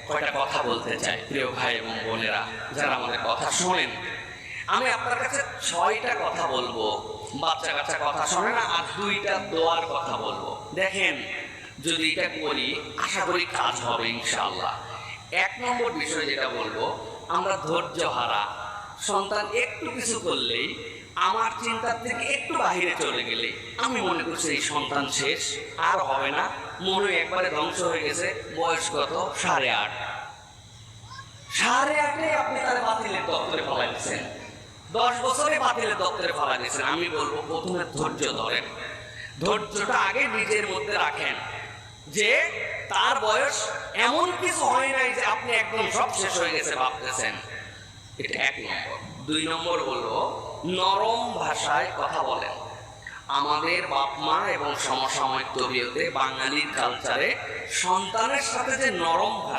কয়টা কথা বলতে চাই প্রিয় ভাই এবং বোনেরা যারা আমাদের কথা শোনেন। আমি আপনার কাছে 6টা কথা বলবো, বাচ্চা কাচ্চা কথা শোনে না, আর 2টা দোয়ার কথা বলবো। দেখেন যদি এটা করি আশা করি কাজ হবে ইনশাআল্লাহ। 1 নম্বর বিষয় যেটা বলবো, আমরা ধৈর্য হারা সন্তান একটু কিছু করলেই, আমার চিন্তার থেকে একটু বাহিরে চলে গেলে আমি মনে করছি এই সন্তান শেষ, আর হবে না, মনে একবারে ধ্বংস হয়ে গেছে। বয়স কত? 8.5। 8.5 আপনি তার বাতিলের দপ্তরে ফেলা দিচ্ছেন, 10 বছরে বাতিলের দপ্তরে ফেলা দিচ্ছেন। আমি বলবো প্রথমে ধৈর্য ধরেন, ধৈর্যটা আগে নিজের মধ্যে রাখেন যে তার বয়স এমন কিছু হয় নাই যে আপনি একদম সব শেষ হয়ে গেছে ভাবতেছেন। এটা 1 নম্বর। 2 নম্বর হলো নরম ভাষায় কথা বলেন। আমাদের বাপ মা এবং সমসাময়িক তবিয়তে বাঙালির কালচারে সন্তানের সাথে যে নরম ভাষা